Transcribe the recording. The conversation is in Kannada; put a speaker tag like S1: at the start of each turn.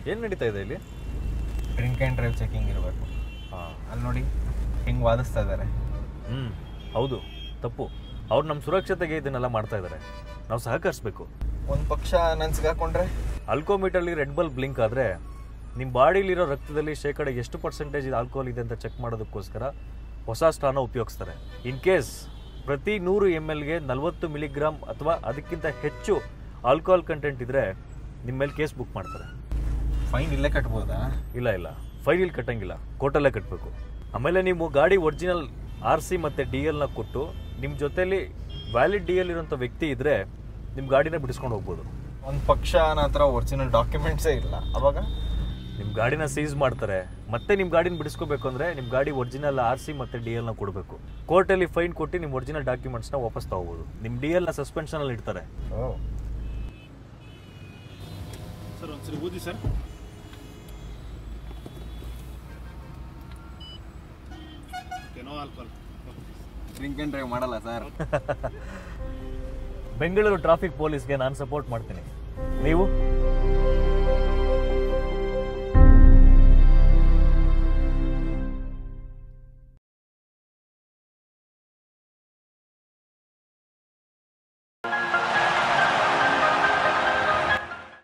S1: ಏನು ನಡೀತಾ ಇದೆ ಇಲ್ಲಿ?
S2: ಡ್ರಿಂಕ್ ಆ್ಯಂಡ್ ಡ್ರೈವ್ ಚೆಕಿಂಗ್ ಇರಬೇಕು.
S1: ಹಾಂ,
S2: ಅಲ್ಲಿ ನೋಡಿ ಹಿಂಗೆ ವಾದಿಸ್ತಾ ಇದ್ದಾರೆ.
S1: ಹೌದು, ತಪ್ಪು. ಅವ್ರು ನಮ್ಮ ಸುರಕ್ಷತೆಗೆ ಇದನ್ನೆಲ್ಲ ಮಾಡ್ತಾ ಇದ್ದಾರೆ. ನಾವು ಸಹಕರಿಸಬೇಕು.
S2: ಒಂದು ಪಕ್ಷ ನಾನು ಸಿಗಾಕೊಂಡ್ರೆ
S1: ಆಲ್ಕೋಮೀಟರ್ಲಿ ರೆಡ್ ಬಲ್ಬ್ ಬ್ಲಿಂಕ್ ಆದರೆ ನಿಮ್ಮ ಬಾಡಿಲಿರೋ ರಕ್ತದಲ್ಲಿ ಶೇಕಡ ಎಷ್ಟು ಪರ್ಸೆಂಟೇಜ್ ಆಲ್ಕೋಹಾಲ್ ಇದೆ ಅಂತ ಚೆಕ್ ಮಾಡೋದಕ್ಕೋಸ್ಕರ ಹೊಸ ಸ್ಟ್ರಾನ ಉಪಯೋಗಿಸ್ತಾರೆ. ಇನ್ ಕೇಸ್ ಪ್ರತಿ 100 ml 40 ಮಿಲಿಗ್ರಾಮ್ ಅಥವಾ ಅದಕ್ಕಿಂತ ಹೆಚ್ಚು ಆಲ್ಕೋಹಾಲ್ ಕಂಟೆಂಟ್ ಇದ್ದರೆ ನಿಮ್ಮ ಮೇಲೆ ಕೇಸ್ ಬುಕ್ ಮಾಡ್ತಾರೆ.
S2: ಫೈನ್ ಇಲ್ಲೇ ಕಟ್ಬೋದಾ?
S1: ಇಲ್ಲ, ಫೈನ್ ಇಲ್ಲಿ ಕಟ್ಟಂಗಿಲ್ಲ, ಕೋರ್ಟಲ್ಲೇ ಕಟ್ಟಬೇಕು. ಆಮೇಲೆ ನೀವು ಗಾಡಿ ಒರಿಜಿನಲ್ RC ಮತ್ತು DLನ ಕೊಟ್ಟು ನಿಮ್ಮ ಜೊತೆಲಿ ವ್ಯಾಲಿಡ್ DL ಇರೋಂಥ ವ್ಯಕ್ತಿ ಇದ್ದರೆ ನಿಮ್ಮ ಗಾಡಿನ ಬಿಡಿಸ್ಕೊಂಡು ಹೋಗ್ಬೋದು.
S2: ಒಂದು ಪಕ್ಷ ನನ್ನ ಹತ್ರ ಒರಿಜಿನಲ್ ಡಾಕ್ಯುಮೆಂಟ್ಸೇ ಇಲ್ಲ, ಅವಾಗ
S1: ನಿಮ್ಮ ಗಾಡಿನ ಸೀಸ್ ಮಾಡ್ತಾರೆ. ಮತ್ತೆ ನಿಮ್ಮ ಗಾಡಿನ ಬಿಡಿಸ್ಕೋಬೇಕು ಅಂದರೆ ನಿಮ್ಮ ಗಾಡಿ ಒರಿಜಿನಲ್ RC ಮತ್ತು DLನ ಕೊಡಬೇಕು. ಕೋರ್ಟಲ್ಲಿ ಫೈನ್ ಕೊಟ್ಟು ನಿಮ್ಮ ಒರಿಜಿನಲ್ ಡಾಕ್ಯುಮೆಂಟ್ಸ್ನ ವಾಪಸ್ ತಗೋಬೋದು. ನಿಮ್ಮ DLನ ಸಸ್ಪೆನ್ಷನಲ್ಲಿ ಇಡ್ತಾರೆ.
S3: ಸರ್ ಒಂದ್ಸರಿ ಓದಿ sir. No alcohol.
S2: Drink and drive ಮಾಡಲ್ಲ ಸರ್.
S1: ಬೆಂಗಳೂರು ಟ್ರಾಫಿಕ್ ಪೊಲೀಸ್ಗೆ ನಾನು ಸಪೋರ್ಟ್ ಮಾಡ್ತೀನಿ. ನೀವು